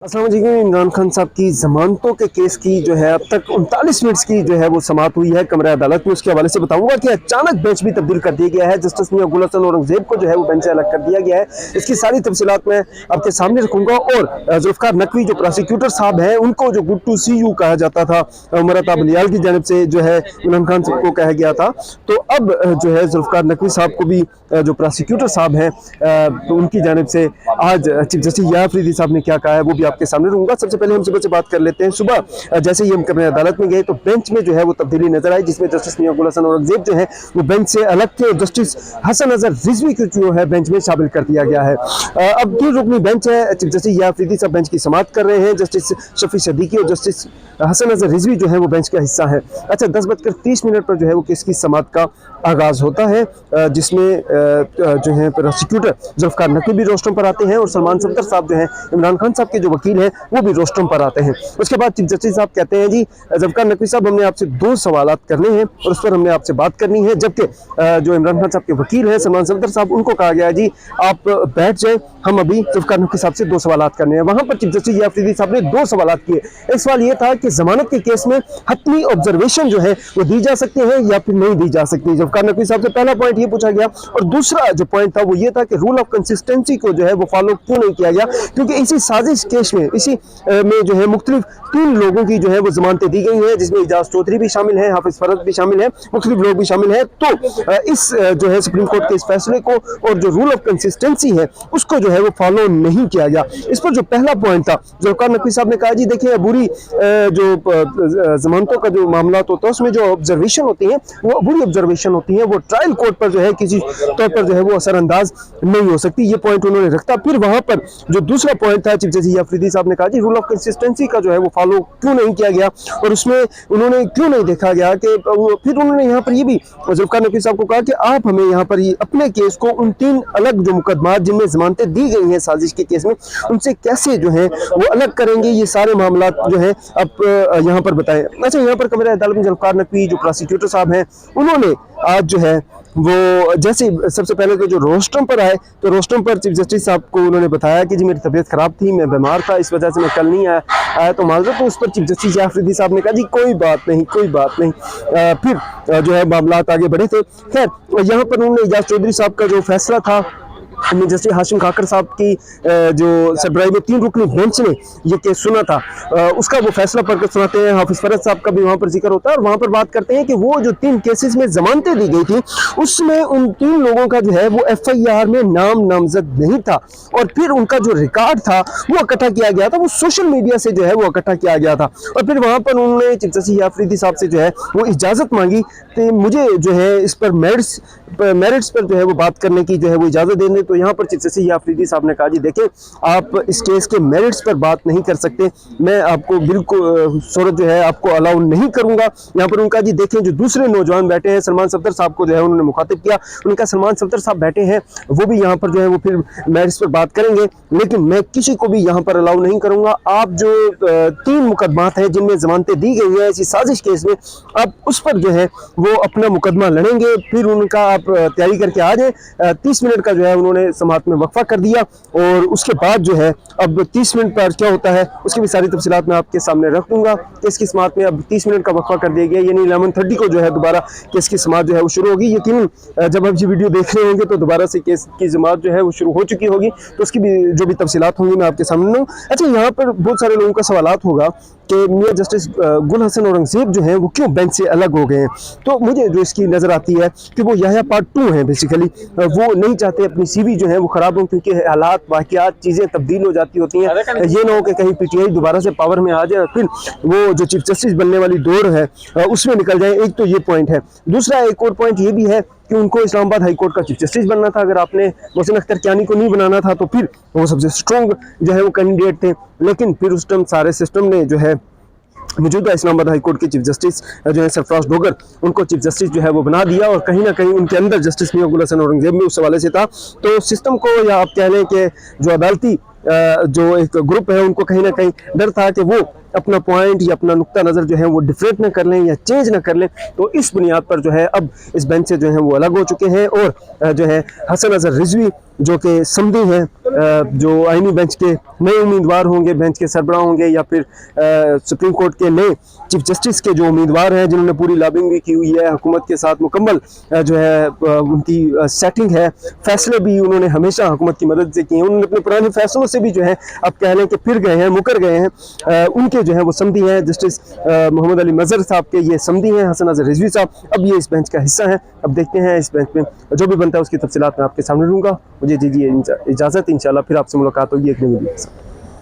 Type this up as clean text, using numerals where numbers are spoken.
अस्सलाम वालेकुम। इमरान खान साहब की जमानतों के केस की जो है अब तक 39 मिनट की जो है वो समाअत हुई है कमरा अदालत में। उसके हवाले से बताऊंगा कि अचानक बेंच भी तब्दील कर दिया गया है। जस्टिस मियां गुल हसन औरंगजेब को जो है वो बेंच से अलग कर दिया गया है। इसकी सारी तफसीलात मैं आपके सामने रखूंगा। और जुल्फकार नकवी जो प्रोसिक्यूटर साहब हैं उनको जो गुड टू सी यू कहा जाता था मरताब बलियाल की जानब से जो है इमरान खान साहब को कहा गया था, तो अब जो है जुल्फकार नकवी साहब को भी जो प्रोसिक्यूटर साहब हैं तो उनकी जानब से आज चीफ जस्टिस या अफरीदी साहब ने क्या कहा है वो भी आपके सामने रहूंगा। सबसे पहले हम सुबह से बात कर लेते हैं। सुबह जैसे ही हम कमरे अदालत में गए तो बेंच में जो है वो तब्दीली नजर आई, जिसमें जस्टिस मियां गुल हसन औरंगजेब जो है वो बेंच से अलग थे और जस्टिस हसन अजहर रिजवी को जो है बेंच में शामिल कर दिया गया है। अब तीन रुकनी बेंच है। चीफ जस्टिस या अफरीदी साहब बेंच की समाअत कर रहे हैं। जस्टिस शफी सदीकी और जस्टिस हसन अजहर रिजवी जो है वो बेंच का हिस्सा है। अच्छा, 10:30 पर जो है वो केस की समाअत का आगाज होता है, जिसमें जो है प्रोसिक्यूटर जुल्फकार नकवी भी रोस्टम पर आते हैं और सलमान सफदर साहब जो है इमरान खान साहब के जो वकील हैं वो भी रोस्टम पर आते हैं। उसके बाद चीफ जस्टिस साहब कहते हैं, जी जुल्फकार नकवी साहब हमने आपसे 2 सवालात करने हैं और उस पर हमने आपसे बात करनी है। जबकि जो इमरान खान साहब के वकील हैं सलमान सफदर साहब, उनको कहा गया जी आप बैठ जाए, हम अभी जुल्फकार नकवी साहब से 2 सवालात करने हैं। वहां पर चीफ जस्टिस अफरीदी साहब ने 2 सवालात किए। एक सवाल ये था कि जमानत के केस में हतमी ऑब्जर्वेशन जो है वो दी जा सकती है या फिर नहीं दी जा सकती। जुल्फकार नकवी साहब से पहला पॉइंट ये पूछा गया और दूसरा जो पॉइंट था वो ये था कि रूल ऑफ कंसिस्टेंसी को जो है वो फॉलो क्यों नहीं किया गया, क्योंकि इसी साजिश केस में इसी में जो है मुख्तलिफ 3 लोगों की जो है वो जमानतें दी गई हैं, जिसमें इजाज चौधरी भी शामिल है, हाफिज फरद भी शामिल है, मुख्तलिफ लोग भी शामिल है। तो इस जो है सुप्रीम कोर्ट के इस फैसले को और जो रूल ऑफ कंसिस्टेंसी है उसको जो है वो फॉलो नहीं किया गया। इस पर जो पहला पॉइंट था जुल्फकार नकवी साहब ने कहा, जी देखिए बुरी जो जमानतों का जो मामला होता है उसमें जो ऑब्जर्वेशन होती है वो बुरी ऑब्जर्वेशन होती है, वो ट्रायल कोर्ट पर जो है किसी तौर पर जो है वो असरअंदाज नहीं हो सकती। ये पॉइंट उन्होंने रखा। फिर वहां पर जो दूसरा पॉइंट था चीफ जस्टिस अफरीदी साहब ने कहा, जी रूल ऑफ कंसिस्टेंसी का जो है वो फॉलो क्यों नहीं किया गया और उसमें उन्होंने क्यों नहीं देखा गया कि फिर उन्होंने यहाँ पर ये भी जुल्फकार नकवी साहब को कहा कि आप हमें यहाँ पर अपने केस को उन 3 अलग जो मुकदमात जिनमें जमानतें दी गई हैं साजिश के केस में उनसे कैसे जो है वो अलग करेंगे, ये सारे मामला जो है अब यहाँ पर बताएं। अच्छा, यहाँ पर कमरे अदालत में जुल्फकार नकवी जो प्रोसिक्यूटर साहब हैं उन्होंने आज जो है वो जैसे सबसे पहले तो जो रोस्टम पर आए तो रोस्टम पर चीफ जस्टिस साहब को उन्होंने बताया कि जी मेरी तबीयत खराब थी, मैं बीमार था, इस वजह से मैं कल नहीं आया तो माजरत। तो उस पर चीफ जस्टिस अफरीदी साहब ने कहा जी कोई बात नहीं, कोई बात नहीं। फिर जो है मामला आगे बढ़े थे। खैर यहाँ पर उन्होंने इजाज चौधरी साहब का जो फैसला था जस्टिस हाशिम खाकर साहब की जो सरबराही में 3 रुकनी बेंच ने ये केस सुना था उसका वो फैसला पढ़कर सुनाते हैं। हाफिज फरद साहब का भी वहां पर जिक्र होता है और वहां पर बात करते हैं कि वो जो 3 केसेस में जमानतें दी गई थी उसमें उन 3 लोगों का जो है वो FIR में नाम नामजद नहीं था और फिर उनका जो रिकॉर्ड था वो इकट्ठा किया गया था, वो सोशल मीडिया से जो है वो इकट्ठा किया गया था। और फिर वहां पर उन्होंने चीफ जस्टिस अफरीदी साहब से जो है वो इजाजत मांगी कि मुझे जो है इस पर मेरिट्स पर जो है वो बात करने की जो है वो इजाजत देने। तो यहाँ पर चीफ जस्टिस अफरीदी साहब ने कहा, जी देखिए आप इस केस के मेरिट्स पर बात नहीं कर सकते, मैं आपको बिल्कुल सूरत जो है आपको अलाउ नहीं करूंगा। यहाँ पर उनका जी देखें जो दूसरे नौजवान बैठे हैं सलमान सफदर साहब को जो है उन्होंने मुखातिब किया, उनका सलमान सफदर साहब बैठे हैं वो भी यहाँ पर जो है वो फिर मेरिट्स पर बात करेंगे, लेकिन मैं किसी को भी यहाँ पर अलाउ नहीं करूंगा। आप जो 3 मुकदमात हैं जिनमें जमानतें दी गई है इसी साजिश केस में, आप उस पर जो है वो अपना मुकदमा लड़ेंगे, फिर उनका आप तैयारी करके आ जाए। 30 मिनट का जो है उन्होंने समाअत में वक्फा कर दिया और उसके बाद जो है अब 30 मिनट पर क्या होता है उसकी भी सारी तफसीलात मैं आपके सामने रख दूंगा। केस की समाअत में अब 30 मिनट का वक्फा कर दिया गया, यानी 11:30 को जो है दोबारा केस की समाअत जो है वो शुरू होगी। यकीनन जब आप ये वीडियो देख रहे होंगे तो दोबारा से केस की समाअत जो है वो शुरू हो चुकी होगी, तो उसकी भी जो भी तफसीलात होंगी मैं आपके सामने दूँ। अच्छा, यहाँ पर बहुत सारे लोगों का सवालात होगा कि मियां जस्टिस गुल हसन औरंगजेब जो हैं वो क्यों बेंच से अलग हो गए हैं। तो मुझे जो इसकी नज़र आती है कि वो यह पार्ट 2 है, बेसिकली वो नहीं चाहते अपनी CV जो है वो ख़राब हो, क्योंकि हालात वाक़ियात चीज़ें तब्दील हो जाती होती हैं। ये ना हो कि कहीं PTI दोबारा से पावर में आ जाए और फिर वो जो चीफ जस्टिस बनने वाली दौड़ है उसमें निकल जाए। एक तो ये पॉइंट है। दूसरा एक और पॉइंट ये भी है कि उनको इस्लामाबाद हाई कोर्ट का चीफ जस्टिस बनना था। अगर आपने मोहसिन अख्तर कियानी को नहीं बनाना था तो फिर वो सबसे स्ट्रॉन्ग जो है वो कैंडिडेट थे, लेकिन फिर उस टाइम सारे सिस्टम ने जो है मौजूदा इस्लामाबाद हाई कोर्ट के चीफ जस्टिस जो है सरफराज डोगर उनको चीफ जस्टिस जो है वो बना दिया और कहीं ना कहीं उनके अंदर जस्टिस मियां गुल हसन औरंगजेब भी उस हवाले से था। तो सिस्टम को या आप कह लें कि जो अदालती जो एक ग्रुप है उनको कहीं ना कहीं डर था कि वो अपना पॉइंट या अपना नुक्ता नज़र जो है वो डिफरेंट ना कर लें या चेंज ना कर लें। तो इस बुनियाद पर जो है अब इस बेंच से जो है वो अलग हो चुके हैं और जो है हसन अजहर रिजवी जो कि समधी हैं, जो आईनी बेंच के नए उम्मीदवार होंगे, बेंच के सरबराह होंगे या फिर सुप्रीम कोर्ट के नए चीफ जस्टिस के जो उम्मीदवार हैं, जिन्होंने पूरी लॉबिंग भी की हुई है, हुकूमत के साथ मुकम्मल जो है उनकी सेटिंग है, फैसले भी उन्होंने हमेशा हुकूमत की मदद से किए हैं, उन्होंने अपने पुराने फैसलों से भी जो है अब कह लें कि फिर गए हैं, मुकर गए हैं, उनके जो है वो समधी हैं। जस्टिस मोहम्मद अली मजहर साहब के ये समधी हैं, हसन अजहर रिजवी साहब अब ये इस बेंच का हिस्सा हैं। अब देखते हैं इस बेंच में जो भी बनता है उसकी तफसीलात मैं आपके सामने दूंगा। मुझे दीजिए इजाज़त, इंशाल्लाह फिर आपसे मुलाकात होगी एक नई वीडियो के साथ।